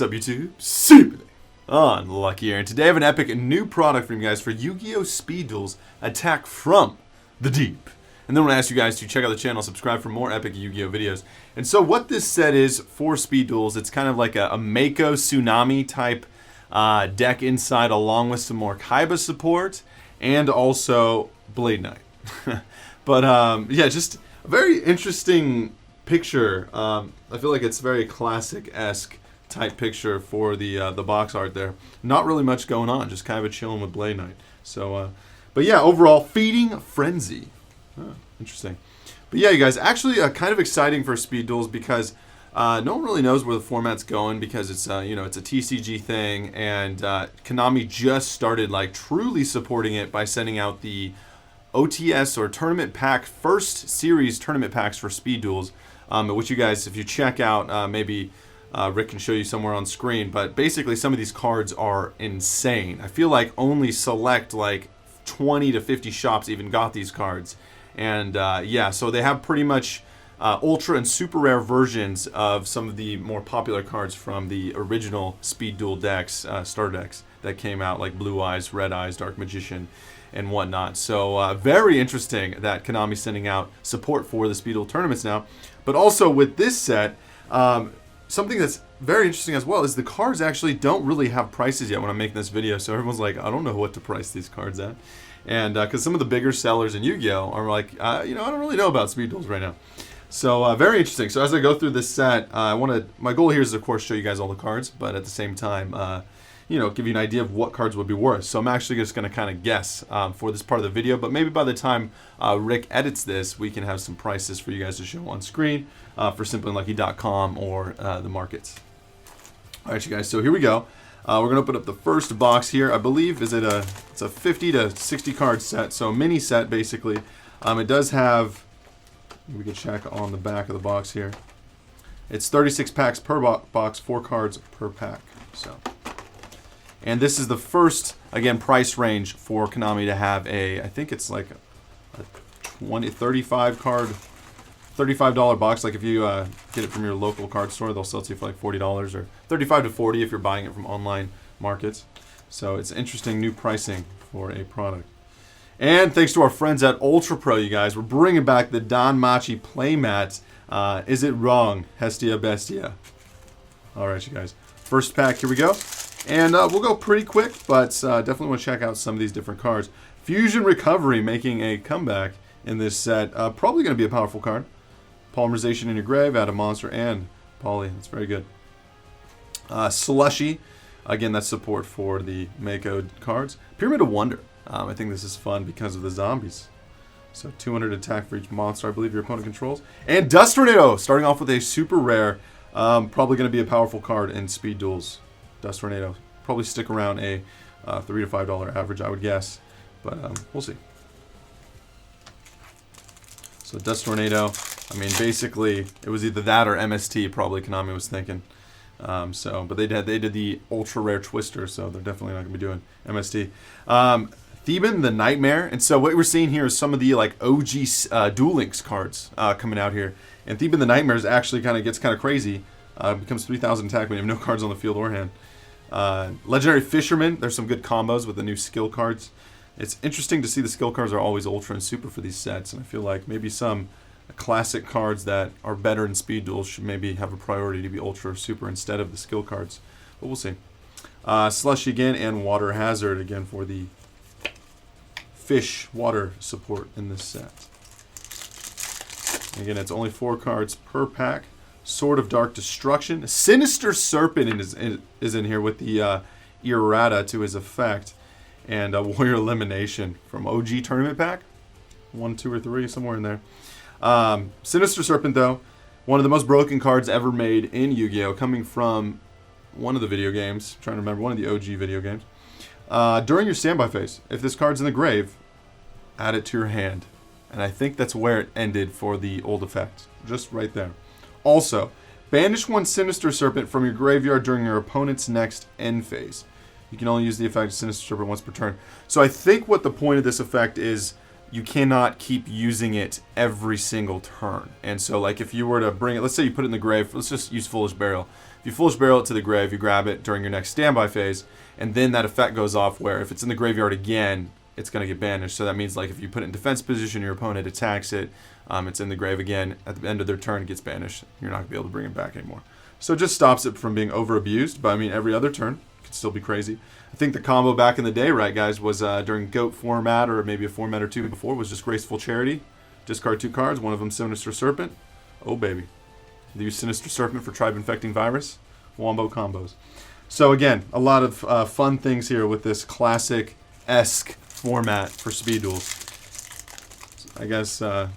What's up, YouTube? SimplyUnlucky here, and today I have an epic new product for you guys for Yu-Gi-Oh! Speed Duels Attack from the Deep. And then I want to ask you guys to check out the channel, subscribe for more epic Yu-Gi-Oh! Videos. And so what this set is for Speed Duels, it's kind of like a Mako Tsunami type deck inside, along with some more KAIBA support, and also Blade Knight. But yeah, just a very interesting picture. I feel like it's very classic-esque type picture for the box art there. Not really much going on, just kind of chilling with Blade Knight. So, but yeah, overall, Feeding Frenzy. Oh, interesting. But yeah, you guys, actually kind of exciting for Speed Duels because no one really knows where the format's going because it's you know, it's a TCG thing, and Konami just started like truly supporting it by sending out the OTS or tournament pack, first series tournament packs for Speed Duels, which you guys, if you check out, maybe Rick can show you somewhere on screen, but basically some of these cards are insane. I feel like only select like 20 to 50 shops even got these cards, and yeah, so they have pretty much ultra and super rare versions of some of the more popular cards from the original Speed Duel decks, starter decks that came out, like Blue Eyes, Red Eyes, Dark Magician, and whatnot. So very interesting that Konami's sending out support for the Speed Duel tournaments now. But also with this set, something that's very interesting as well is the cards actually don't really have prices yet when I'm making this video. So everyone's like, I don't know what to price these cards at. And because some of the bigger sellers in Yu-Gi-Oh! Are like, you know, I don't really know about Speed Duels right now. So very interesting. So as I go through this set, my goal here is, of course, show you guys all the cards, but at the same time, you know, give you an idea of what cards would be worth. So I'm actually just going to kind of guess for this part of the video, but maybe by the time Rick edits this, we can have some prices for you guys to show on screen for SimplyUnlucky.com or the markets. All right, you guys, so here we go. We're going to open up the first box here. I believe it's a 50 to 60 card set, so a mini set basically. It does have, we can check on the back of the box here. It's 36 packs per box, 4 cards per pack. So. And this is the first, again, price range for Konami to have I think it's like a 35 card, $35 box. Like if you get it from your local card store, they'll sell it to you for like $40 or 35 to 40 if you're buying it from online markets. So it's interesting new pricing for a product. And thanks to our friends at Ultra Pro, you guys, we're bringing back the Don Machi playmat. Is it wrong, Hestia Bestia? All right, you guys. First pack, here we go. And we'll go pretty quick, but definitely want to check out some of these different cards. Fusion Recovery making a comeback in this set. Probably going to be a powerful card. Polymerization in your grave, add a monster and poly. That's very good. Slushy. Again, that's support for the Mako cards. Pyramid of Wonder. I think this is fun because of the zombies. So 200 attack for each monster I believe your opponent controls. And Dust Tornado, starting off with a super rare. Probably going to be a powerful card in Speed Duels. Dust Tornado. Probably stick around a $3 to $5 average, I would guess. But we'll see. So Dust Tornado, I mean, basically, it was either that or MST, probably Konami was thinking. But they did the ultra rare Twister, so they're definitely not going to be doing MST. Theban the Nightmare. And so what we're seeing here is some of the like OG Duel Links cards coming out here. And Theban the Nightmare is actually gets kind of crazy. Becomes 3,000 attack when you have no cards on the field or hand. Legendary Fisherman, there's some good combos with the new skill cards. It's interesting to see the skill cards are always ultra and super for these sets, and I feel like maybe some classic cards that are better in Speed Duels should maybe have a priority to be ultra or super instead of the skill cards, but we'll see. Slushy again, and Water Hazard again for the fish water support in this set. Again, it's only 4 cards per pack. Sword of Dark Destruction. Sinister Serpent is in here with the errata to his effect. And Warrior Elimination from OG Tournament Pack. 1, 2, or 3, somewhere in there. Sinister Serpent, though, one of the most broken cards ever made in Yu-Gi-Oh! Coming from one of the video games. I'm trying to remember, one of the OG video games. During your standby phase, if this card's in the grave, add it to your hand. And I think that's where it ended for the old effect. Just right there. Also, banish 1 Sinister Serpent from your graveyard during your opponent's next end phase. You can only use the effect of Sinister Serpent once per turn. So I think what the point of this effect is, you cannot keep using it every single turn. And so like if you were to bring it, let's say you put it in the grave, let's just use Foolish Burial. If you foolish barrel it to the grave, you grab it during your next standby phase, and then that effect goes off where if it's in the graveyard again, it's going to get banished. So that means like if you put it in defense position, your opponent attacks it, it's in the grave again. At the end of their turn, it gets banished. You're not going to be able to bring it back anymore. So it just stops it from being over-abused. But I mean, every other turn could still be crazy. I think the combo back in the day, right, guys, was during GOAT format or maybe a format or two before, was just Graceful Charity. Discard 2 cards, one of them Sinister Serpent. Oh, baby. They use Sinister Serpent for Tribe Infecting Virus. Wombo combos. So again, a lot of fun things here with this classic-esque format for Speed Duels. I guess, I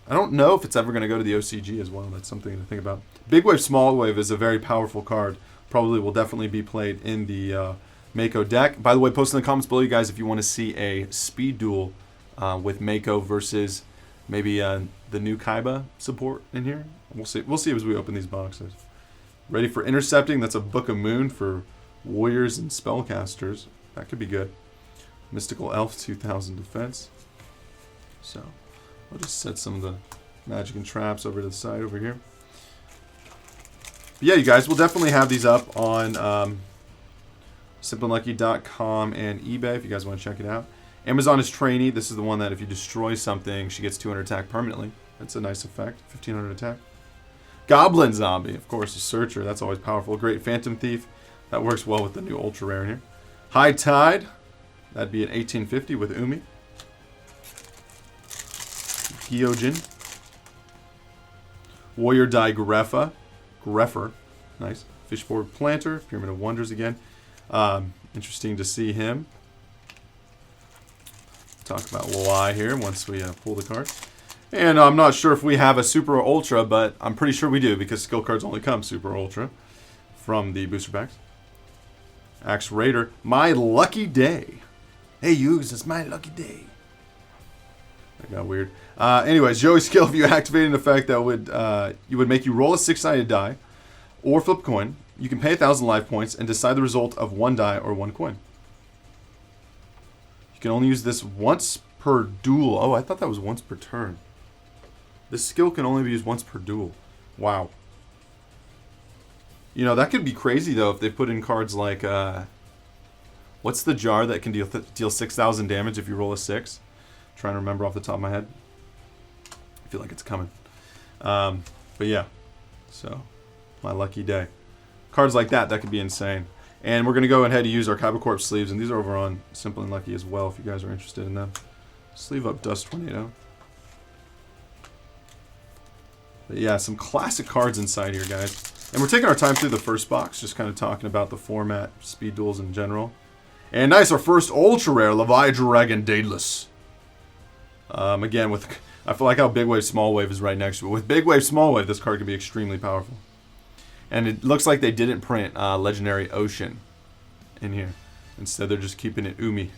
don't know if it's ever going to go to the OCG as well. That's something to think about. Big Wave, Small Wave is a very powerful card. Probably will definitely be played in the Mako deck. By the way, post in the comments below, you guys, if you want to see a Speed Duel with Mako versus maybe the new KAIBA support in here. We'll see. We'll see as we open these boxes. Ready for Intercepting. That's a Book of Moon for Warriors and Spellcasters. That could be good. Mystical Elf 2000 defense. So I'll just set some of the magic and traps over to the side over here. But yeah, you guys, we'll definitely have these up on SimplyUnlucky.com and eBay if you guys want to check it out. Amazon is Trainee. This is the one that if you destroy something, she gets 200 attack permanently. That's a nice effect. 1500 attack. Goblin Zombie, of course, a Searcher. That's always powerful. Great Phantom Thief. That works well with the new Ultra Rare in here. High Tide. That'd be an 1850 with Umi. Gyojin. Warrior Die Greffer. Nice. Fishboard Planter. Pyramid of Wonders again. Interesting to see him. Talk about why here once we pull the card. And I'm not sure if we have a Super or Ultra, but I'm pretty sure we do because skill cards only come Super or Ultra from the booster packs. Axe Raider. My Lucky Day. Hey, Yugs, it's my lucky day. That got weird. Anyways, Joey skill, if you activate an effect that would you would make you roll a 6-sided die or flip a coin, you can pay 1,000 life points and decide the result of 1 die or 1 coin. You can only use this once per duel. Oh, I thought that was once per turn. This skill can only be used once per duel. Wow. You know, that could be crazy, though, if they put in cards like... what's the jar that can deal 6,000 damage if you roll a 6? I'm trying to remember off the top of my head. I feel like it's coming. But yeah. So, my lucky day. Cards like that could be insane. And we're going to go ahead and use our KAIBA Corp sleeves. And these are over on Simply Unlucky as well if you guys are interested in them. Sleeve up Dust Tornado. But yeah, some classic cards inside here, guys. And we're taking our time through the first box, just kind of talking about the format, Speed Duels in general. And nice, our first Ultra Rare, Levi Dragon Daedalus. Again, I feel like how Big Wave, Small Wave is right next to it. With Big Wave, Small Wave, this card can be extremely powerful. And it looks like they didn't print Legendary Ocean in here. Instead, they're just keeping it Umi.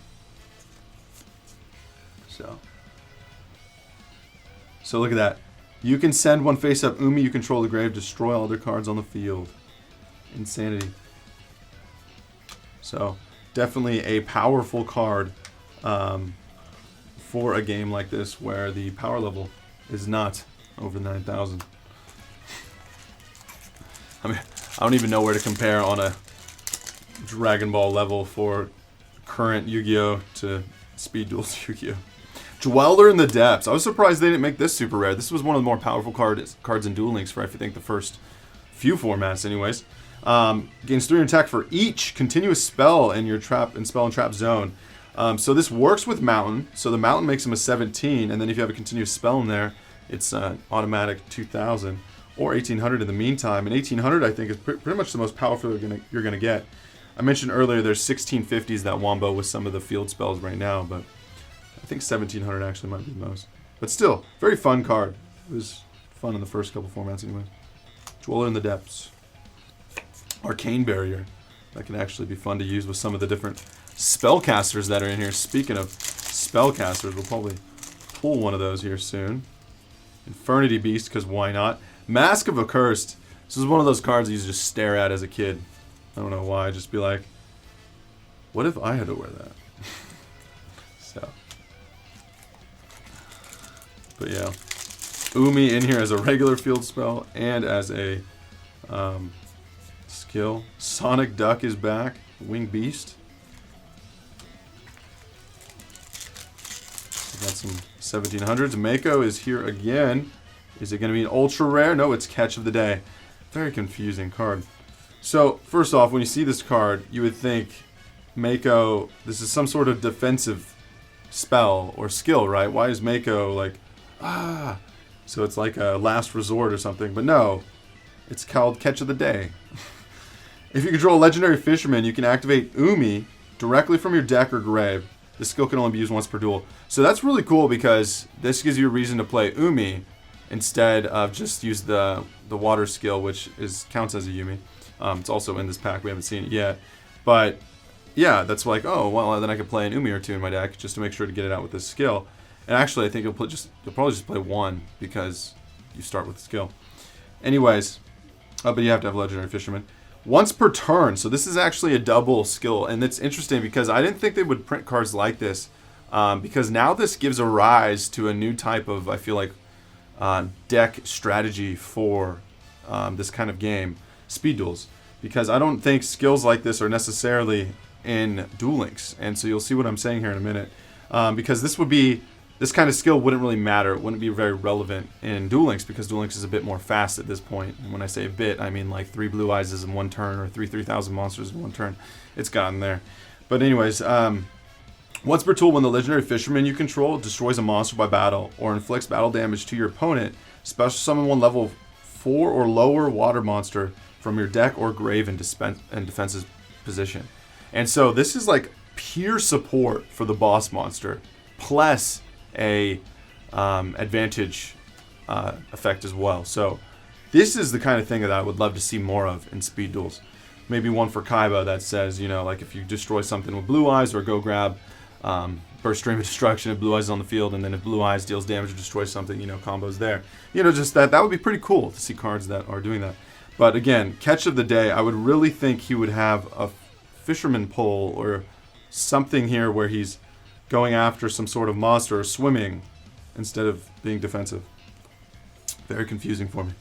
So look at that. You can send one face up Umi, you control the grave, destroy all other cards on the field. Insanity. So, definitely a powerful card for a game like this where the power level is not over 9,000. I mean, I don't even know where to compare on a Dragon Ball level for current Yu-Gi-Oh! To Speed Duels Yu-Gi-Oh! Dweller in the Depths. I was surprised they didn't make this super rare. This was one of the more powerful cards in Duel Links for, I think, the first few formats anyways. Gains 3 attack for each continuous spell in your spell and trap zone. So this works with Mountain. So the Mountain makes him a 17, and then if you have a continuous spell in there, it's automatic 2,000 or 1,800 in the meantime. And 1,800, I think, is pretty much the most powerful you're gonna get. I mentioned earlier there's 1650s that wombo with some of the field spells right now, but I think 1,700 actually might be the most. But still, very fun card. It was fun in the first couple formats anyways. Dweller in the Depths. Arcane Barrier. That can actually be fun to use with some of the different spellcasters that are in here. Speaking of spellcasters, we'll probably pull one of those here soon. Infernity Beast, because why not? Mask of Accursed. This is one of those cards that you just stare at as a kid. I don't know why. Just be like, what if I had to wear that? So. But yeah. Umi in here as a regular field spell and as a skill. Sonic Duck is back. Wing Beast. We got some 1700s. Mako is here again. Is it going to be an ultra rare? No, it's catch of the day. Very confusing card. So, first off, when you see this card, you would think Mako, this is some sort of defensive spell or skill, right? Why is Mako like, so it's like a last resort or something. But no, it's called catch of the day. If you control a legendary fisherman, you can activate Umi directly from your deck or grave. This skill can only be used once per duel. So that's really cool because this gives you a reason to play Umi instead of just use the water skill, which counts as a Yumi. It's also in this pack. We haven't seen it yet. But yeah, that's like, oh, well, then I could play an Umi or two in my deck just to make sure to get it out with this skill. And actually, I think you'll probably just play one because you start with the skill. Anyways, but you have to have Legendary Fisherman. Once per turn, so this is actually a double skill. And it's interesting because I didn't think they would print cards like this. Because now this gives a rise to a new type of, I feel like, deck strategy for this kind of game. Speed duels. Because I don't think skills like this are necessarily in Duel Links. And so you'll see what I'm saying here in a minute. Because this kind of skill wouldn't really matter. It wouldn't be very relevant in Duel Links because Duel Links is a bit more fast at this point. And when I say a bit, I mean like 3 Blue Eyes in one turn or 3,000 monsters in one turn. It's gotten there. But anyways, once per tool, when the Legendary Fisherman you control destroys a monster by battle or inflicts battle damage to your opponent, special summon one level 4 or lower water monster from your deck or grave in defense's position. And so this is like pure support for the boss monster, plus a advantage effect as well. So this is the kind of thing that I would love to see more of in speed duels. Maybe one for KAIBA that says, you know, like if you destroy something with Blue Eyes, or go grab Burst Stream of Destruction if Blue Eyes is on the field, and then if Blue Eyes deals damage or destroys something, you know, combos there. You know, just that would be pretty cool to see cards that are doing that. But again, catch of the day, I would really think he would have a fisherman pull or something here where he's going after some sort of monster or swimming instead of being defensive. Very confusing for me.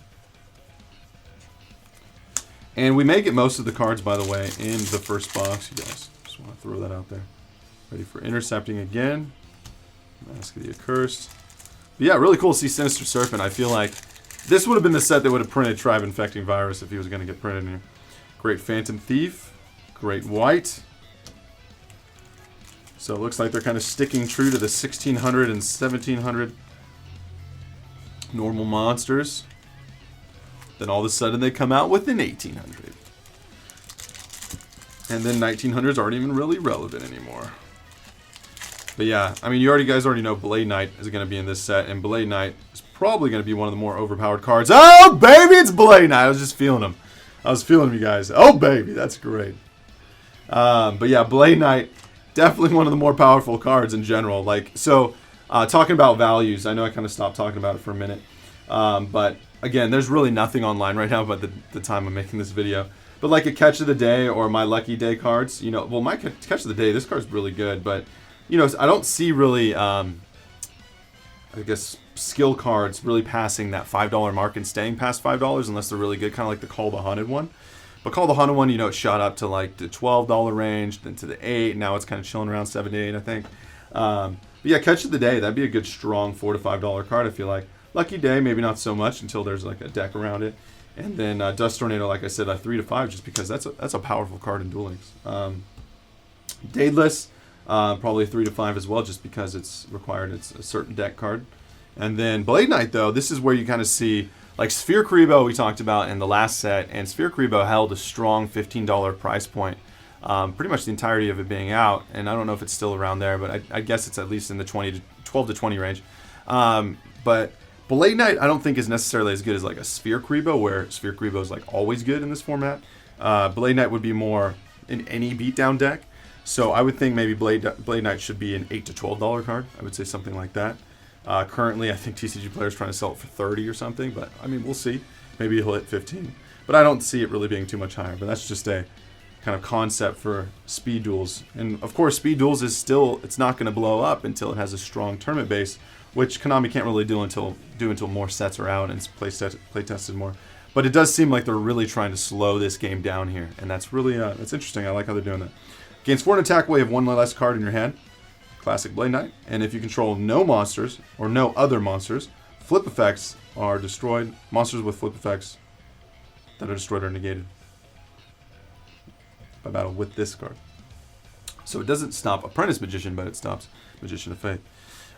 And we may get most of the cards, by the way, in the first box, you guys. Just want to throw that out there. Ready for intercepting again. Mask of the Accursed. But yeah, really cool to see Sinister Serpent. I feel like this would have been the set that would have printed Tribe Infecting Virus if he was going to get printed in here. Great Phantom Thief. Great White. So it looks like they're kind of sticking true to the 1600 and 1700 normal monsters. Then all of a sudden they come out with an 1800. And then 1900s aren't even really relevant anymore. But yeah, I mean, you guys already know Blade Knight is going to be in this set. And Blade Knight is probably going to be one of the more overpowered cards. Oh, baby, it's Blade Knight. I was just feeling him. I was feeling you guys. Oh, baby, that's great. But yeah, Blade Knight, definitely one of the more powerful cards in general. Like, so, talking about values, I know I kind of stopped talking about it for a minute. But again, there's really nothing online right now about the time I'm making this video. But like a Catch of the Day or my Lucky Day cards, you know, well, my Catch of the Day, this card's really good. But, you know, I don't see really, I guess, skill cards really passing that $5 mark and staying past $5 unless they're really good, kind of like the Call the Hunted one. But Call the Hunted one, you know, it shot up to like the $12 range, then to the $8, now it's kind of chilling around $7 to $8, I think. But yeah, Catch of the Day, that'd be a good strong $4 to $5 card, I feel like. Lucky Day, maybe not so much until there's like a deck around it. And then Dust Tornado, like I said, $3 to $5, just because that's a powerful card in Duel Links. Daedalus, probably $3 to $5 as well, just because it's required. It's a certain deck card. And then Blade Knight, though, this is where you kind of see, like Sphere Karibo we talked about in the last set, and Sphere Karibo held a strong $15 price point. Pretty much the entirety of it being out, and I don't know if it's still around there, but I guess it's at least in the 12 to 20 range. But Blade Knight, I don't think is necessarily as good as like a Sphere Karibo, where Sphere Karibo is like always good in this format. Blade Knight would be more in any beatdown deck. So I would think maybe Blade Knight should be an $8 to $12 card. I would say something like that. Currently, I think TCG Player's trying to sell it for 30 or something, but I mean, we'll see. Maybe he'll hit 15. But I don't see it really being too much higher. But that's just a kind of concept for speed duels. And of course, speed duels is still, it's not going to blow up until it has a strong tournament base, which Konami can't really do until more sets are out and play tested more. But it does seem like they're really trying to slow this game down here, and that's really that's interesting. I like how they're doing that. Gains 4 in attack while you have 1 less card in your hand. Classic Blade Knight. And if you control no monsters or no other monsters, flip effects are destroyed. Monsters with flip effects that are destroyed are negated by battle with this card. So it doesn't stop Apprentice Magician, but it stops Magician of Fate.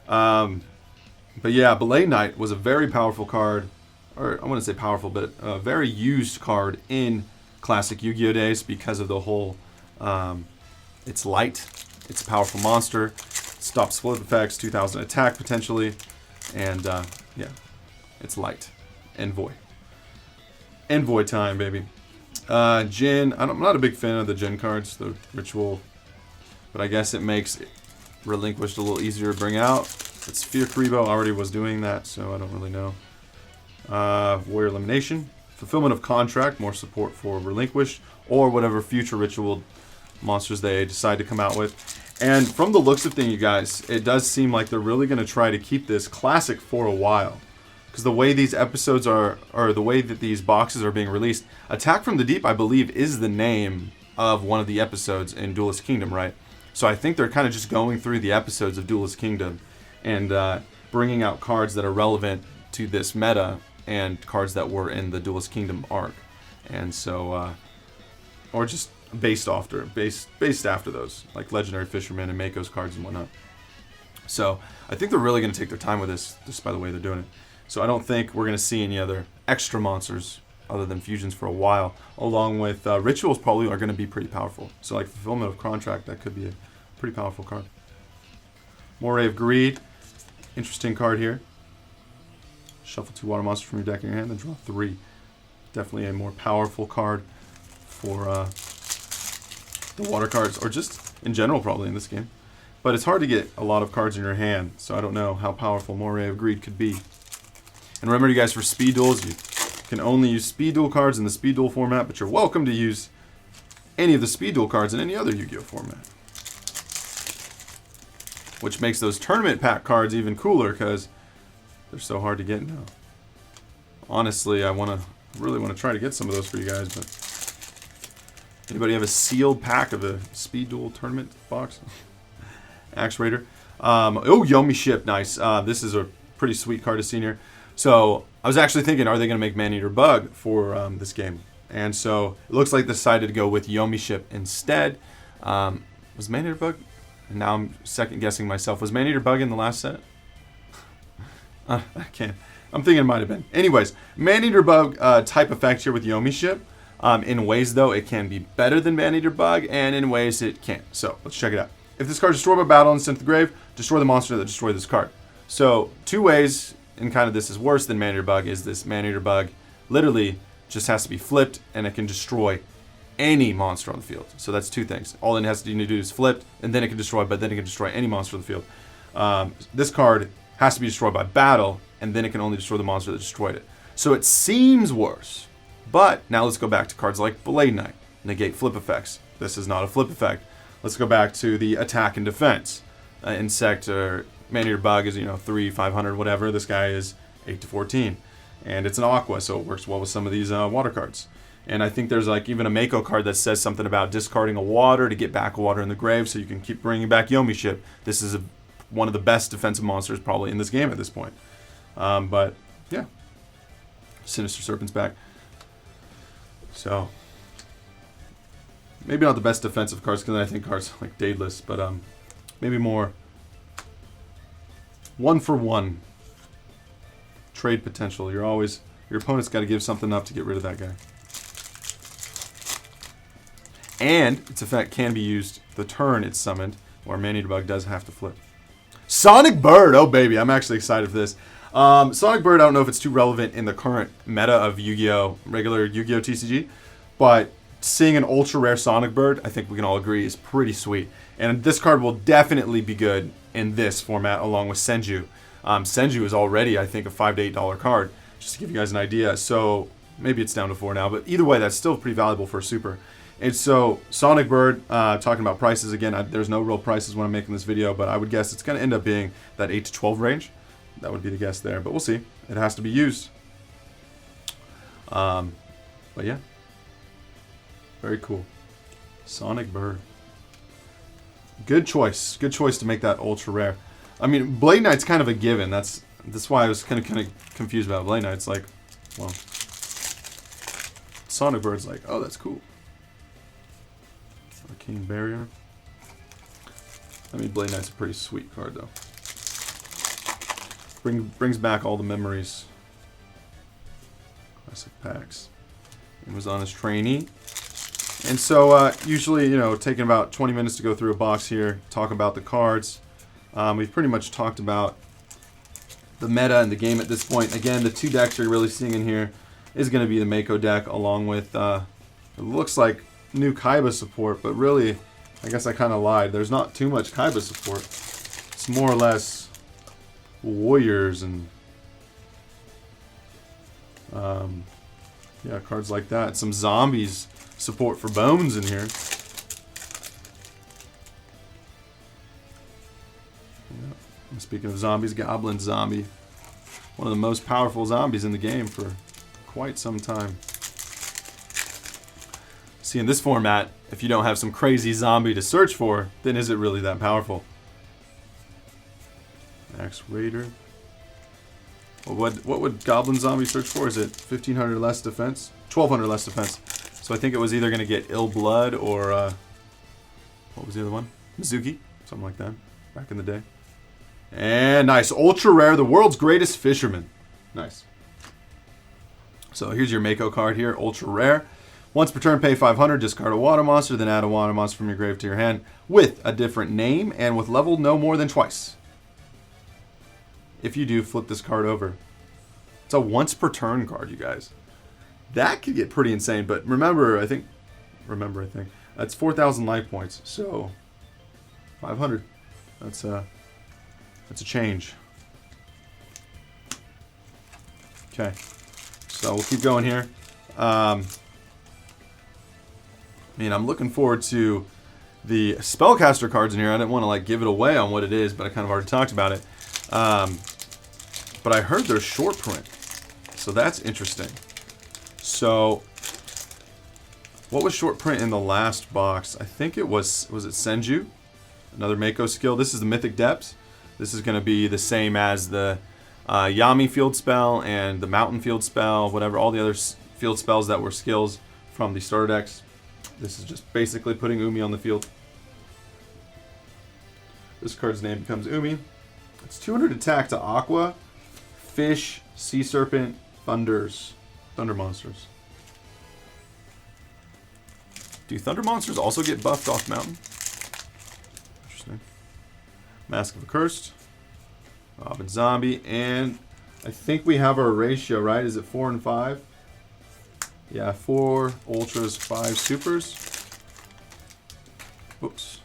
But yeah, Blade Knight was a very powerful card, or I wouldn't say powerful, but a very used card in classic Yu-Gi-Oh days because of the whole, it's light, it's a powerful monster, stops flip effects, 2000 attack potentially, and yeah, it's light. Envoy. Envoy time, baby. Jin, I'm not a big fan of the Jin cards, the ritual, but I guess it makes Relinquished a little easier to bring out. It's Fear Karibo already was doing that, so I don't really know. Warrior Elimination. Fulfillment of Contract, more support for Relinquished, or whatever future ritual monsters they decide to come out with. And from the looks of things, you guys, it does seem like they're really going to try to keep this classic for a while. Because the way these episodes are, or the way that these boxes are being released, Attack from the Deep, I believe, is the name of one of the episodes in Duelist Kingdom, right? So I think they're kind of just going through the episodes of Duelist Kingdom and bringing out cards that are relevant to this meta and cards that were in the Duelist Kingdom arc. And so, or just based after those, like Legendary Fisherman and Mako's cards and whatnot. So I think they're really going to take their time with this, just by the way they're doing it. So I don't think we're going to see any other extra monsters other than fusions for a while, along with rituals probably are going to be pretty powerful. So like Fulfillment of Contract, that could be a pretty powerful card. Moray of Greed, interesting card here. Shuffle 2 water monsters from your deck in your hand, then draw 3. Definitely a more powerful card for the water cards, or just in general probably in this game. But it's hard to get a lot of cards in your hand, so I don't know how powerful Moray of Greed could be. And remember, you guys, for speed duels, you can only use speed duel cards in the speed duel format, but you're welcome to use any of the speed duel cards in any other Yu-Gi-Oh format. Which makes those tournament pack cards even cooler because they're so hard to get now. Honestly, I really want to try to get some of those for you guys, but anybody have a sealed pack of a speed duel tournament box? Axe Raider. Oh, Yomi Ship, nice. This is a pretty sweet card to see in here. So I was actually thinking, are they going to make Man-Eater Bug for this game? And so it looks like they decided to go with Yomi Ship instead. Was Man-Eater Bug? And now I'm second guessing myself. Was Man-Eater Bug in the last set? I can't. I'm thinking it might have been. Anyways, Man-Eater Bug type effect here with Yomi Ship. In ways, though, it can be better than Man-Eater Bug, and in ways it can't. So let's check it out. If this card is destroyed by battle and sent to the grave, destroy the monster that destroyed this card. So 2 ways, and kind of this is worse than Man-Eater Bug, is this Man-Eater Bug literally just has to be flipped, and it can destroy any monster on the field. So that's 2 things. All it has to do is flip, and then it can destroy, but then it can destroy any monster on the field. This card has to be destroyed by battle, and then it can only destroy the monster that destroyed it. So it seems worse. But now let's go back to cards like Blade Knight. Negate flip effects. This is not a flip effect. Let's go back to the attack and defense. Insect or Man-Eater Bug is 3, 500, whatever. This guy is 8 to 14. And it's an Aqua, so it works well with some of these water cards. And I think there's like even a Mako card that says something about discarding a water to get back a water in the grave so you can keep bringing back Yomi Ship. This is one of the best defensive monsters probably in this game at this point. But yeah, Sinister Serpent's back. So maybe not the best defensive cards because I think cards like Daedalus, but maybe more 1-for-1 trade potential. Your opponent's got to give something up to get rid of that guy. And its effect can be used the turn it's summoned, where Man-Eater Bug does have to flip. Sonic Bird! Oh, baby, I'm actually excited for this. Sonic Bird, I don't know if it's too relevant in the current meta of Yu-Gi-Oh! Regular Yu-Gi-Oh! TCG, but seeing an ultra rare Sonic Bird, I think we can all agree, is pretty sweet. And this card will definitely be good in this format, along with Senju. Senju is already, I think, a $5 to $8 card, just to give you guys an idea. So maybe it's down to 4 now, but either way, that's still pretty valuable for a super. And so Sonic Bird, talking about prices again, there's no real prices when I'm making this video, but I would guess it's going to end up being that 8 to 12 range. That would be the guess there, but we'll see. It has to be used. But yeah, very cool. Sonic Bird. Good choice. Good choice to make that ultra rare. I mean, Blade Knight's kind of a given. That's why I was kind of confused about Blade Knight. It's like, well, Sonic Bird's like, oh, that's cool. King Barrier. I mean, Blade Knight's a pretty sweet card, though. Brings back all the memories. Classic packs. Amazon's trainee. And so, usually, you know, taking about 20 minutes to go through a box here, talk about the cards. We've pretty much talked about the meta and the game at this point. Again, the two decks you're really seeing in here is going to be the Mako deck, along with, it looks like new KAIBA support, but really, I guess I kind of lied. There's not too much KAIBA support. It's more or less Warriors and yeah, cards like that. Some Zombies support for Bones in here. Yeah. Speaking of zombies, Goblin Zombie. One of the most powerful zombies in the game for quite some time. See, in this format, if you don't have some crazy zombie to search for, then is it really that powerful? Max Raider. Well, what would Goblin Zombie search for? Is it 1,500 less defense? 1,200 less defense. So I think it was either going to get Ill Blood or, what was the other one? Mizuki. Something like that. Back in the day. And nice. Ultra rare. The world's greatest fisherman. Nice. So here's your Mako card here. Ultra rare. Once per turn, pay 500. Discard a water monster. Then add a water monster from your grave to your hand with a different name and with level no more than twice. If you do, flip this card over. It's a once per turn card, you guys. That could get pretty insane, but remember, I think, that's 4,000 life points, so 500. That's a change. Okay, so we'll keep going here. I mean, I'm looking forward to the Spellcaster cards in here. I didn't want to like give it away on what it is, but I kind of already talked about it. But I heard there's short print, so that's interesting. So, what was short print in the last box? I think it was it Senju? Another Mako skill. This is the Mythic Depths. This is going to be the same as the Yami field spell and the Mountain field spell, whatever, all the other field spells that were skills from the starter decks. This is just basically putting Umi on the field. This card's name becomes Umi. It's 200 attack to Aqua, Fish, Sea Serpent, Thunder Monsters. Do Thunder Monsters also get buffed off Mountain? Interesting. Mask of a Cursed, Robin Zombie, and I think we have our ratio, right? Is it 4 and 5? Yeah, 4 Ultras, 5 Supers. Whoops.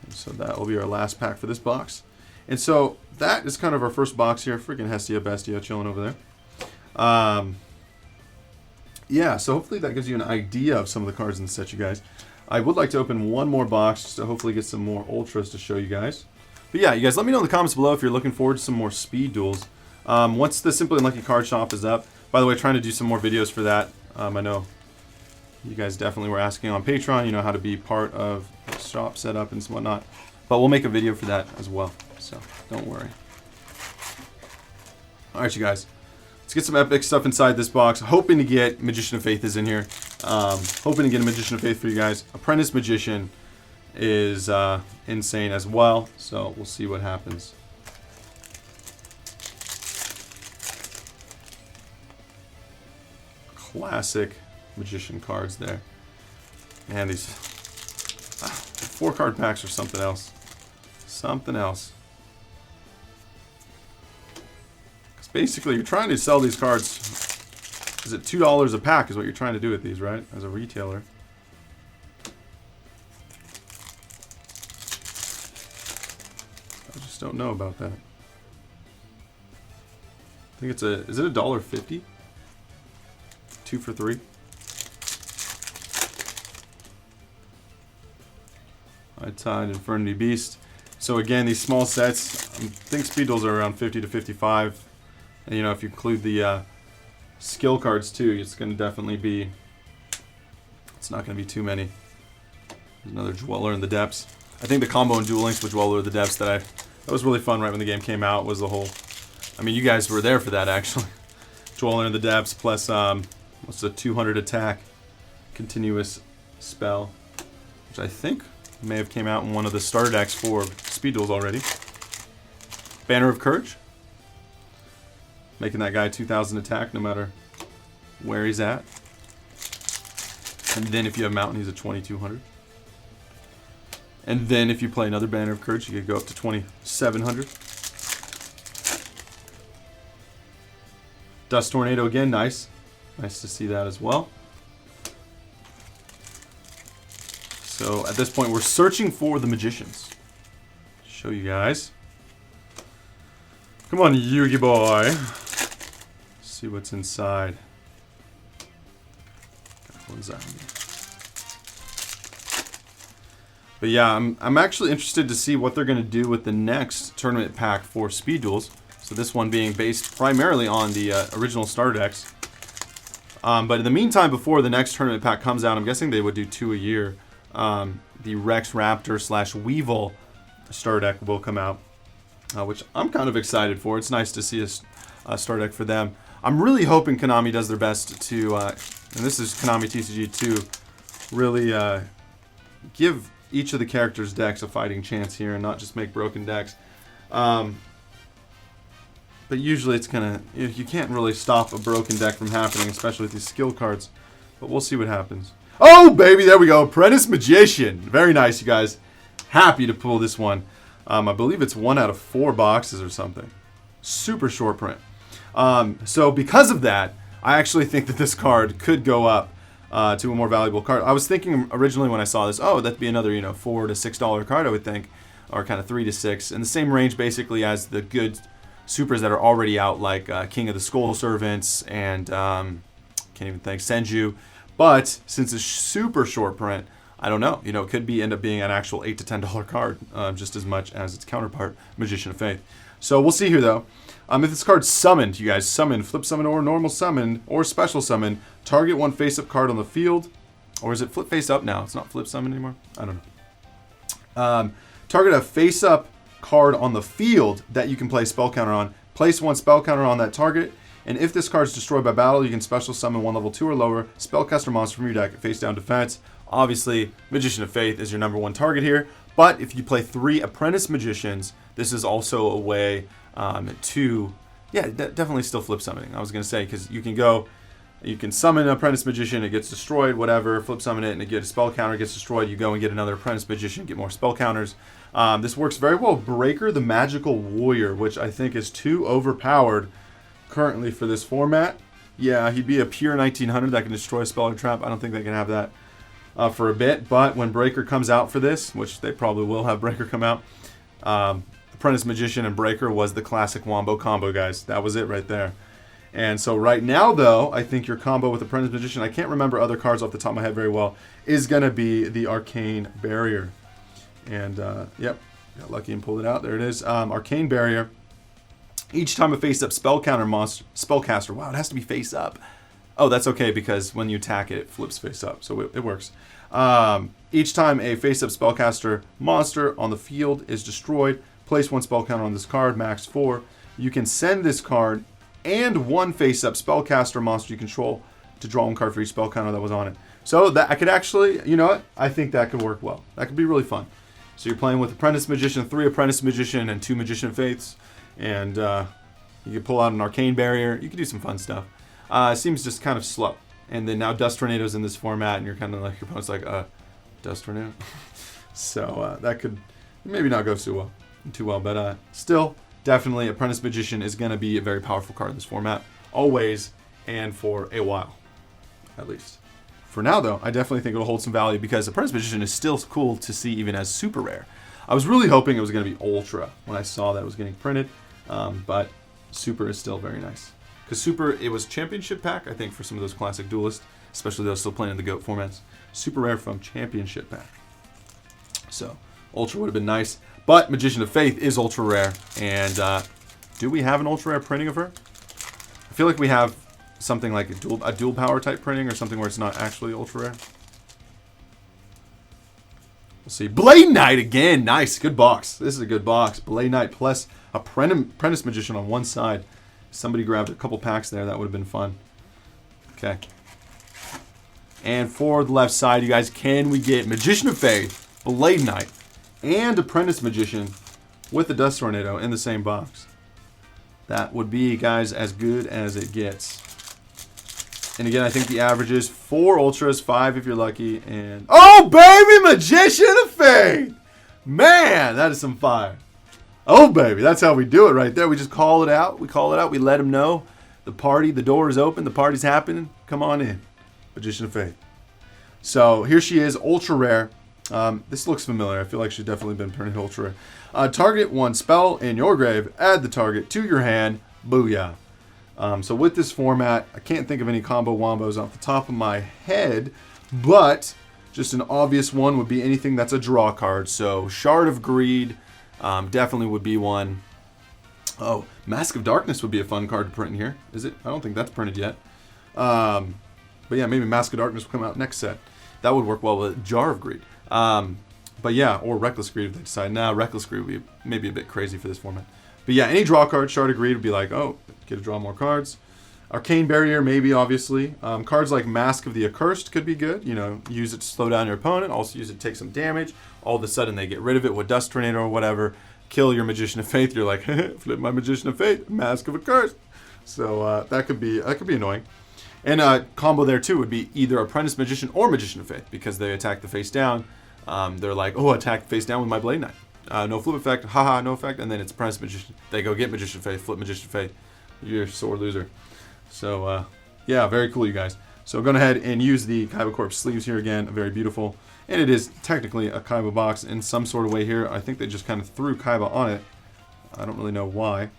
And so that will be our last pack for this box. And so that is kind of our first box here. Freaking Hestia Bestia chilling over there. Yeah, so hopefully that gives you an idea of some of the cards in the set, you guys. I would like to open one more box just to hopefully get some more Ultras to show you guys. But yeah, you guys, let me know in the comments below if you're looking forward to some more speed duels. Once the Simply Unlucky card shop is up, by the way, trying to do some more videos for that. I know you guys definitely were asking on Patreon, you know, how to be part of the shop setup and whatnot. But we'll make a video for that as well, so don't worry. Alright, you guys. Let's get some epic stuff inside this box. Hoping to get Magician of Faith is in here. Hoping to get a Magician of Faith for you guys. Apprentice Magician is insane as well, so we'll see what happens. Classic Magician cards there. And these 4-card packs are something else. Something else. Because basically you're trying to sell these cards. Is it $2 a pack is what you're trying to do with these, right? As a retailer. I just don't know about that. I think it's is it $1.50? 2 for 3. Tide, Infernity Beast. So again, these small sets, I think speed duels are around 50 to 55. And you know, if you include the skill cards too. It's going to definitely be, it's not going to be too many. There's another Dweller in the Depths. I think the combo in Duel Links with Dweller in the Depths that was really fun right when the game came out was the whole, I mean, you guys were there for that actually. Dweller in the Depths plus, what's the 200 attack continuous spell, which I think may have came out in one of the starter decks for Speed Duels already. Banner of Courage. Making that guy 2,000 attack no matter where he's at. And then if you have Mountain, he's a 2,200. And then if you play another Banner of Courage, you could go up to 2,700. Dust Tornado again, nice. Nice to see that as well. So at this point, we're searching for the Magicians. Show you guys. Come on, Yugi boy. See what's inside. What is that? But yeah, I'm actually interested to see what they're going to do with the next tournament pack for Speed Duels. So this one being based primarily on the original starter decks. But in the meantime, before the next tournament pack comes out, I'm guessing they would do 2 a year. The Rex Raptor / Weevil starter deck will come out, which I'm kind of excited for. It's nice to see a starter deck for them. I'm really hoping Konami does their best to, and this is Konami TCG, to really give each of the characters' decks a fighting chance here and not just make broken decks. But usually it's gonna, you can't really stop a broken deck from happening, especially with these skill cards. But we'll see what happens. Oh, baby, there we go. Apprentice Magician. Very nice, you guys. Happy to pull this one. I believe it's 1 out of 4 boxes or something. Super short print. So because of that, I actually think that this card could go up to a more valuable card. I was thinking originally when I saw this, oh, that'd be another, $4 to $6 card, I would think, or kind of $3 to $6, in the same range basically as the good supers that are already out, like King of the Skull Servants and can't even think Senju. But since it's super short print, I don't know. It could end up being an actual $8 to $10 card, just as much as its counterpart, Magician of Faith. So we'll see here though. If this card's summoned, you guys, summon, flip summon, or normal summon, or special summon, target one face-up card on the field. Or is it flip face-up now? It's not flip summon anymore? I don't know. Target a face-up card on the field that you can play spell counter on. Place one spell counter on that target. And if this card is destroyed by battle, you can special summon one level 2 or lower spellcaster monster from your deck, face down defense. Obviously, Magician of Faith is your #1 target here. But if you play 3 Apprentice Magicians, this is also a way to, yeah, definitely still flip summoning. I was going to say, because you can summon an Apprentice Magician, it gets destroyed, whatever, flip summon it, and it gets a spell counter, gets destroyed, you go and get another Apprentice Magician, get more spell counters. This works very well. Breaker the Magical Warrior, which I think is too overpowered currently for this format. Yeah, he'd be a pure 1900 that can destroy a spell or trap. I don't think they can have that for a bit, but when Breaker comes out for this, which they probably will have Breaker come out, Apprentice Magician and Breaker was the classic Wombo combo, guys. That was it right there. And so right now, though, I think your combo with Apprentice Magician, I can't remember other cards off the top of my head very well, is going to be the Arcane Barrier. And, yep, got lucky and pulled it out. There it is. Arcane Barrier. Each time a face-up spellcaster, wow, it has to be face-up. Oh, that's okay, because when you attack it, it flips face-up, so it works. Each time a face-up spellcaster monster on the field is destroyed, place one spell counter on this card, max 4. You can send this card and one face-up spellcaster monster you control to draw one card for each spell counter that was on it. So that I could actually, you know what? I think that could work well. That could be really fun. So you're playing with Apprentice Magician, 3 Apprentice Magician, and 2 Magician Faiths. And you can pull out an Arcane Barrier. You can do some fun stuff. It seems just kind of slow. And then now Dust Tornado's in this format, and you're kind of like, your opponent's like, Dust Tornado? So that could maybe not go too well. But still, definitely, Apprentice Magician is going to be a very powerful card in this format. Always, and for a while, at least. For now, though, I definitely think it'll hold some value because Apprentice Magician is still cool to see even as super rare. I was really hoping it was going to be Ultra when I saw that it was getting printed, but Super is still very nice. Because Super, it was Championship Pack, I think, for some of those classic duelists, especially those still playing in the GOAT formats. Super rare from Championship Pack. So, Ultra would have been nice, but Magician of Faith is Ultra rare, and do we have an Ultra rare printing of her? I feel like we have something like a dual power type printing or something where it's not actually ultra rare. We'll see. Blade Knight again. Nice. Good box. This is a good box. Blade Knight plus Apprentice Magician on one side. Somebody grabbed a couple packs there. That would have been fun. Okay. And for the left side, you guys, can we get Magician of Faith, Blade Knight, and Apprentice Magician with the Dust Tornado in the same box? That would be, guys, as good as it gets. And again, I think the average is 4 Ultras, 5 if you're lucky, and... Oh, baby! Magician of Faith! Man, that is some fire. Oh, baby, that's how we do it right there. We just call it out. We call it out. We let them know. The door is open. The party's happening. Come on in. Magician of Faith. So, here she is, ultra rare. This looks familiar. I feel like she's definitely been printed ultra rare. Target 1 spell in your grave. Add the target to your hand. Booyah. So with this format, I can't think of any combo wombos off the top of my head, but just an obvious one would be anything that's a draw card. So Shard of Greed definitely would be one. Oh, Mask of Darkness would be a fun card to print in here. Is it? I don't think that's printed yet. But yeah, maybe Mask of Darkness will come out next set. That would work well with Jar of Greed. But yeah, or Reckless Greed if they decide. Now, Reckless Greed would be maybe a bit crazy for this format. But yeah, any draw card, Shard of Greed would be like, oh, get to draw more cards. Arcane Barrier, maybe, obviously. Cards like Mask of the Accursed could be good. You know, use it to slow down your opponent. Also use it to take some damage. All of a sudden, they get rid of it with Dust Tornado or whatever. Kill your Magician of Faith. You're like, flip my Magician of Faith. Mask of Accursed. So that could be annoying. And combo there, too, would be either Apprentice Magician or Magician of Faith. Because they attack the face down. They're like, oh, attack face down with my Blade Knight. No flip effect, haha, no effect, and then it's Apprentice Magician. They go get Magician of Faith, flip Magician of Faith. You're a sore loser. So, yeah, very cool, you guys. So, going ahead and use the KAIBA Corp sleeves here again. Very beautiful. And it is technically a KAIBA box in some sort of way here. I think they just kind of threw KAIBA on it. I don't really know why.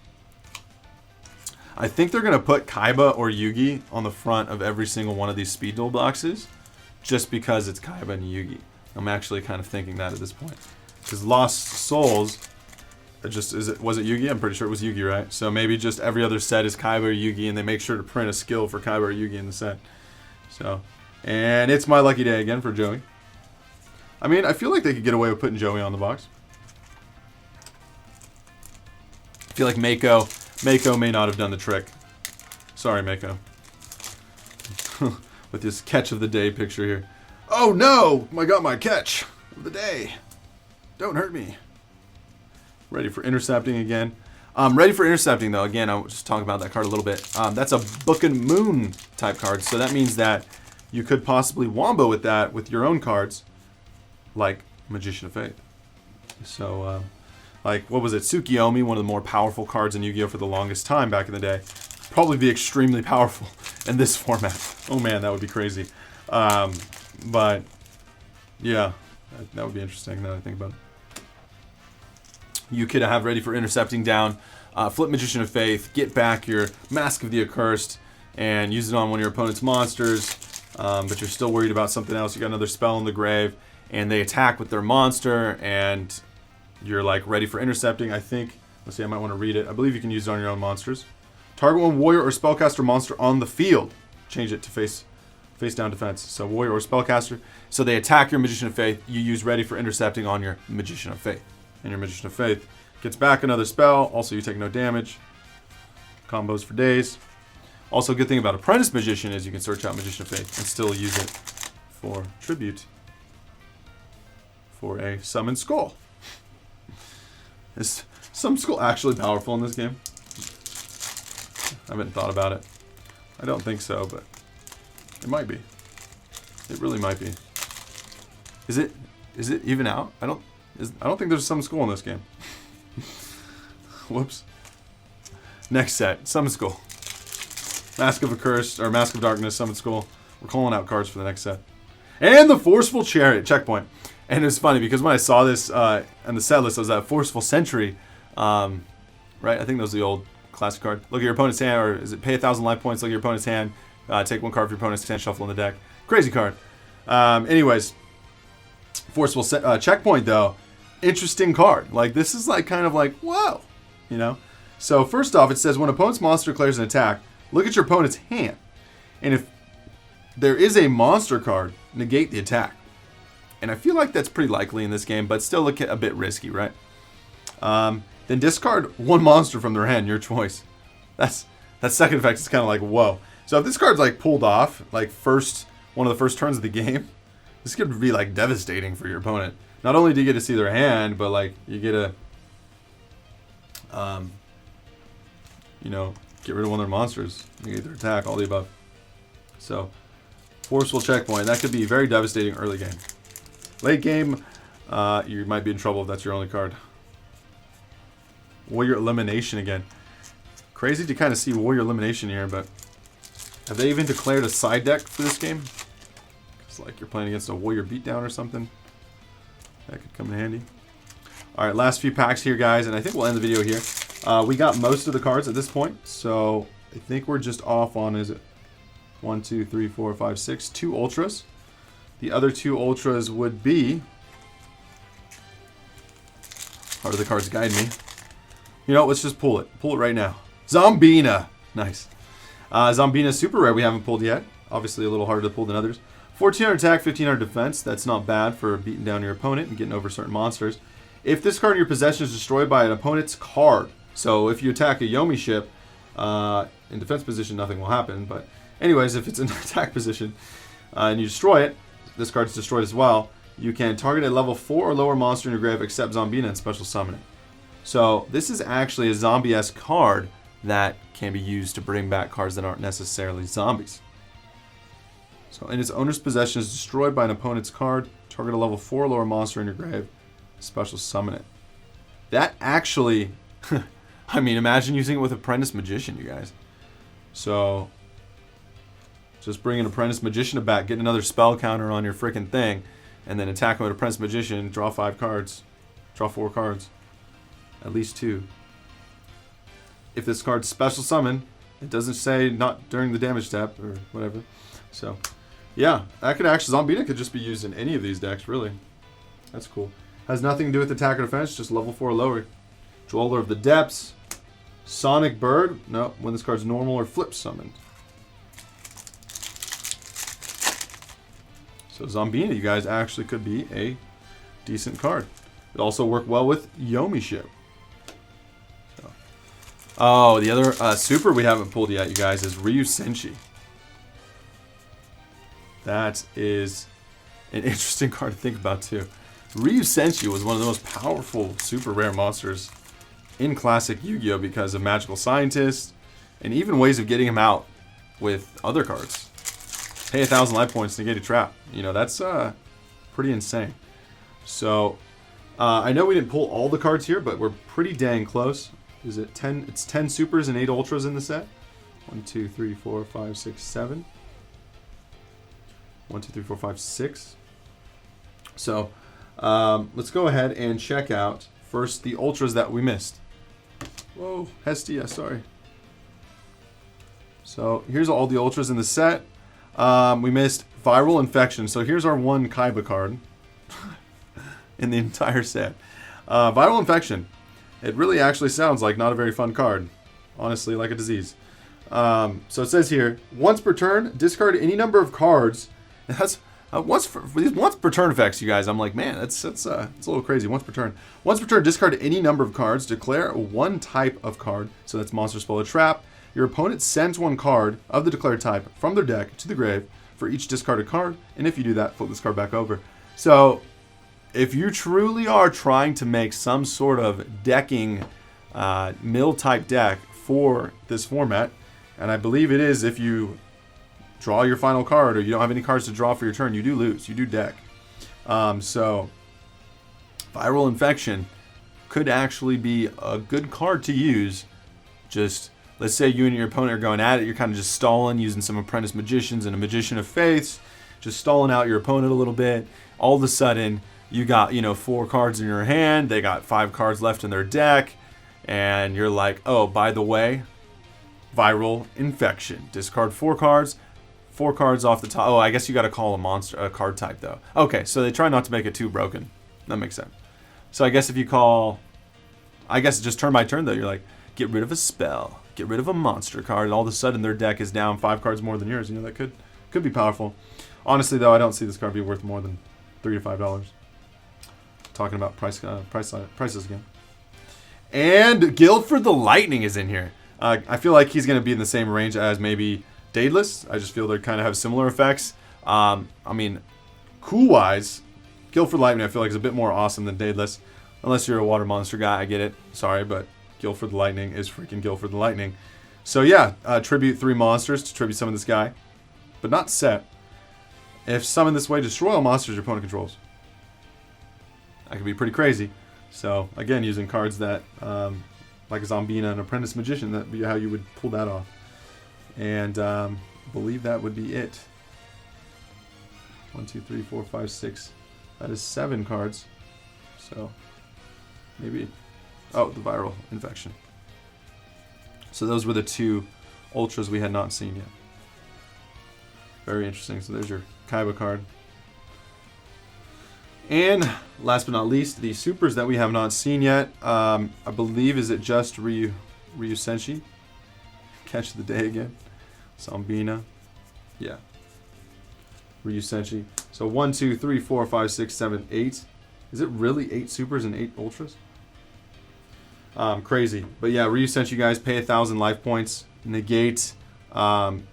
I think they're going to put KAIBA or YuGi on the front of every single one of these Speed Duel boxes just because it's KAIBA and YuGi. I'm actually kind of thinking that at this point. Because Lost Souls, was it YuGi? I'm pretty sure it was YuGi, right? So maybe just every other set is KAIBA or YuGi, and they make sure to print a skill for KAIBA or YuGi in the set. So, and it's my lucky day again for Joey. I mean, I feel like they could get away with putting Joey on the box. I feel like Mako may not have done the trick. Sorry, Mako. With this catch of the day picture here. Oh no! I got my catch of the day. Don't hurt me. Ready for intercepting again. Ready for intercepting, though. Again, I'll just talk about that card a little bit. That's a Book and Moon type card. So that means that you could possibly wombo with that with your own cards, like Magician of Faith. So, like, what was it? Tsukiyomi, one of the more powerful cards in Yu-Gi-Oh! For the longest time back in the day. Probably be extremely powerful in this format. Oh man, that would be crazy. But, yeah, that would be interesting now that I think about it. You could have ready for intercepting down, flip Magician of Faith, get back your Mask of the Accursed, and use it on one of your opponent's monsters, but you're still worried about something else. You got another spell in the grave, and they attack with their monster, and you're like ready for intercepting. I think, let's see, I might want to read it. I believe you can use it on your own monsters. Target one warrior or spellcaster monster on the field. Change it to face down defense. So warrior or spellcaster. So they attack your Magician of Faith. You use ready for intercepting on your Magician of Faith. And your Magician of Faith gets back another spell. Also, you take no damage. Combos for days. Also, a good thing about Apprentice Magician is you can search out Magician of Faith and still use it for tribute for a Summon Skull. Is Summon Skull actually powerful in this game? I haven't thought about it. I don't think so, but it might be. It really might be. Is it even out? I don't think there's Summon Skull in this game. Whoops. Next set, Summon Skull. Mask of Accursed, or Mask of Darkness, Summon Skull. We're calling out cards for the next set. And the Forceful Chariot, checkpoint. And it was funny because when I saw this in the set list, I was at Forceful Sentry. Right? I think that was the old classic card. Look at your opponent's hand, or is it pay 1,000 life points, look at your opponent's hand, take one card from your opponent's hand, shuffle in the deck. Crazy card. Anyways, Forceful Checkpoint, though. Interesting card. Like, this is like kind of like, whoa, you know? So, first off, it says when opponent's monster declares an attack, look at your opponent's hand. And if there is a monster card, negate the attack. And I feel like that's pretty likely in this game, but still a bit risky, right? Then discard one monster from their hand, your choice. That second effect is kind of like, whoa. So if this card's like pulled off, like one of the first turns of the game, this could be like devastating for your opponent. Not only do you get to see their hand, but like you get to, you know, get rid of one of their monsters, negate their attack, all the above. So forceful checkpoint, that could be very devastating early game. Late game, you might be in trouble if that's your only card. Warrior Elimination again. Crazy to kind of see Warrior Elimination here, but have they even declared a side deck for this game? It's like you're playing against a Warrior Beatdown or something. That could come in handy. Alright, last few packs here, guys, and I think we'll end the video here. We got most of the cards at this point, so I think we're just off on, is it 1, 2, 3, 4, 5, 6, 2 Ultras. The other 2 Ultras would be... How do the cards guide me? You know, let's just pull it. Pull it right now. Zombina. Nice. Zombina super rare we haven't pulled yet. Obviously a little harder to pull than others. 1400 attack, 1500 defense. That's not bad for beating down your opponent and getting over certain monsters. If this card in your possession is destroyed by an opponent's card, so if you attack a Yomi ship in defense position, nothing will happen. But anyways, if it's in attack position and you destroy it, this card's destroyed as well. You can target a level 4 or lower monster in your grave except Zombina and special summon it. So this is actually a zombie-esque card that can be used to bring back cards that aren't necessarily zombies. So in its owner's possession is destroyed by an opponent's card, target a level 4 or lower monster in your grave, special summon it. That actually, I mean, imagine using it with Apprentice Magician, you guys. So just bring an Apprentice Magician back, get another spell counter on your freaking thing, and then attack with Apprentice Magician, draw 5 cards, draw 4 cards. At least 2. If this card's special summon, it doesn't say not during the damage step or whatever. So, yeah, that could actually, Zombina could just be used in any of these decks, really. That's cool. Has nothing to do with attack or defense, just level 4 or lower. Dweller of the Depths. Sonic Bird. No, when this card's normal or flip summoned. So Zombina, you guys, actually could be a decent card. It also worked well with Yomi Ship. Oh, the other super we haven't pulled yet, you guys, is Ryu Senshi. That is an interesting card to think about, too. Ryu Senshi was one of the most powerful super rare monsters in classic Yu-Gi-Oh! Because of Magical Scientist and even ways of getting him out with other cards. Pay 1,000 life points to negate a trap. You know, that's pretty insane. So, I know we didn't pull all the cards here, but we're pretty dang close. Is it 10? It's 10 supers and 8 ultras in the set. 1, 2, 3, 4, 5, 6, 7. 1, 2, 3, 4, 5, 6. So let's go ahead and check out first the ultras that we missed. Whoa, Hestia, sorry. So here's all the ultras in the set. We missed Viral Infection. So here's our one KAIBA card in the entire set. Viral Infection. It really actually sounds like not a very fun card. Honestly, like a disease. So it says here, once per turn, discard any number of cards. And that's for these once per turn effects, you guys. I'm like, man, it's a little crazy. Once per turn. Once per turn, discard any number of cards. Declare one type of card. So that's monster, spell, or trap. Your opponent sends one card of the declared type from their deck to the grave for each discarded card. And if you do that, flip this card back over. So if you truly are trying to make some sort of decking mill type deck for this format, and I believe it is, if you draw your final card or you don't have any cards to draw for your turn, you do lose. You do deck. So Viral Infection could actually be a good card to use. Just, let's say you and your opponent are going at it. You're kind of just stalling, using some Apprentice Magicians and a Magician of Faiths, just stalling out your opponent a little bit. All of a sudden, you got, 4 cards in your hand. They got 5 cards left in their deck. And you're like, oh, by the way, Viral Infection. Discard 4 cards. 4 cards off the top. Oh, I guess you got to call a card type, though. Okay, so they try not to make it too broken. That makes sense. So I guess if you call... I guess just turn by turn, though. You're like, get rid of a spell. get rid of a monster card, and all of a sudden their deck is down 5 cards more than yours. You know, that could be powerful. Honestly, though, I don't see this card be worth more than $3 to $5. Talking about prices again. And Guildford the Lightning is in here. I feel like he's going to be in the same range as maybe Daedalus. I just feel they kind of have similar effects. I mean, cool-wise, Guildford Lightning I feel like is a bit more awesome than Daedalus. Unless you're a water monster guy, I get it. Sorry, but Guildford the Lightning is freaking Guildford the Lightning. So yeah, tribute 3 monsters to tribute summon this guy. But not set. If summoned this way, destroy all monsters your opponent controls. That could be pretty crazy. So again, using cards that, like a Zombina and Apprentice Magician, that'd be how you would pull that off. And I believe that would be it. 1, 2, 3, 4, 5, 6. That is 7 cards. So maybe, oh, the viral infection. So those were the 2 ultras we had not seen yet. Very interesting. So there's your KAIBA card. And last but not least, the supers that we have not seen yet. I believe, is it just Ryu Senshi? Catch the day again. Zombina. Yeah. Ryu Senshi. So 1, 2, 3, 4, 5, 6, 7, 8. Is it really 8 supers and 8 ultras? Crazy. But yeah, Ryu Senshi, guys, pay 1,000 life points. Negate. When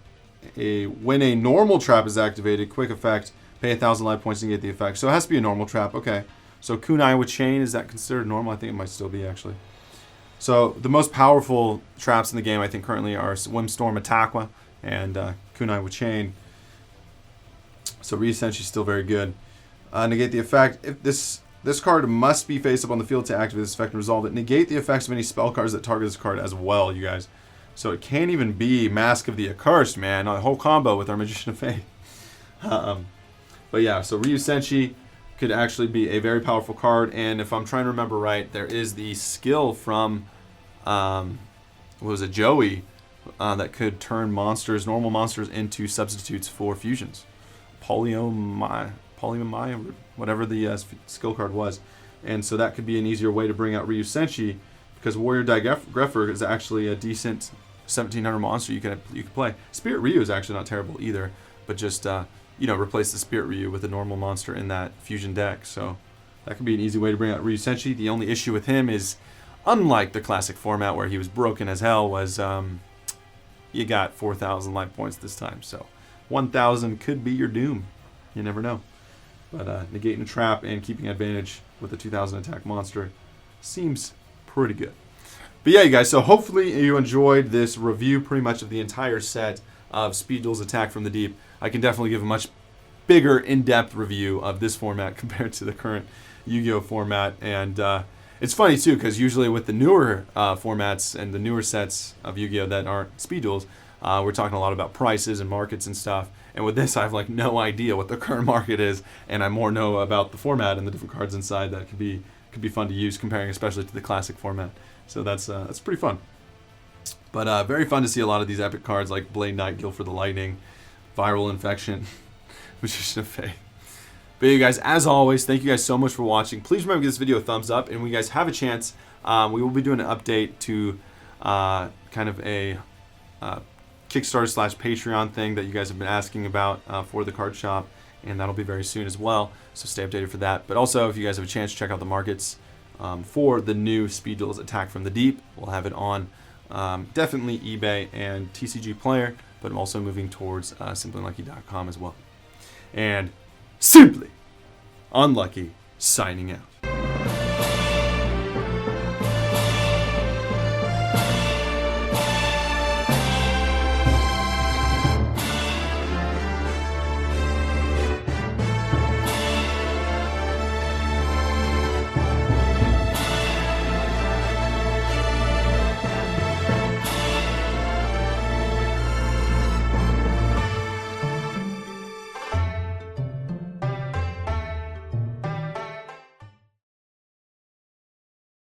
a normal trap is activated, quick effect. Pay 1,000 life points to get the effect. So it has to be a normal trap. Okay. So Kunai with Chain, is that considered normal? I think it might still be, actually. So the most powerful traps in the game, I think, currently are Windstorm Atakwa and Kunai with Chain. So Ryu Senshi is still very good. Negate the effect. If this card must be face up on the field to activate this effect and resolve it. Negate the effects of any spell cards that target this card as well, you guys. So it can't even be Mask of the Accursed, man. A whole combo with our Magician of Fate. But yeah, so Ryu Senshi could actually be a very powerful card. And if I'm trying to remember right, there is the skill from, what was it, Joey, that could turn monsters, normal monsters, into substitutes for fusions. Polymai, whatever the skill card was. And so that could be an easier way to bring out Ryu Senshi, because Warrior Digreffer is actually a decent 1,700 monster you could play. Spirit Ryu is actually not terrible either, but just replace the Spirit Ryu with a normal monster in that fusion deck. So that could be an easy way to bring out Ryu Senshi. The only issue with him is, unlike the classic format where he was broken as hell, was you got 4,000 life points this time. So 1,000 could be your doom. You never know. But negating a trap and keeping advantage with a 2,000 attack monster seems pretty good. But yeah, you guys, so hopefully you enjoyed this review pretty much of the entire set of Speed Duel's Attack from the Deep. I can definitely give a much bigger, in-depth review of this format compared to the current Yu-Gi-Oh format. And it's funny, too, because usually with the newer formats and the newer sets of Yu-Gi-Oh that aren't Speed Duels, we're talking a lot about prices and markets and stuff. And with this, I have like no idea what the current market is, and I more know about the format and the different cards inside that could be fun to use, comparing especially to the classic format. So that's pretty fun. But very fun to see a lot of these epic cards like Blade Knight, Guildford the Lightning, Viral Infection, Magician of Fate. But you guys, as always, thank you guys so much for watching. Please remember to give this video a thumbs up, and when you guys have a chance, we will be doing an update to kind of a Kickstarter / Patreon thing that you guys have been asking about for the card shop, and that'll be very soon as well. So stay updated for that. But also, if you guys have a chance, check out the markets for the new Speed Duel's Attack from the Deep. We'll have it on definitely eBay and TCG Player, but I'm also moving towards SimplyUnlucky.com as well. And Simply Unlucky signing out.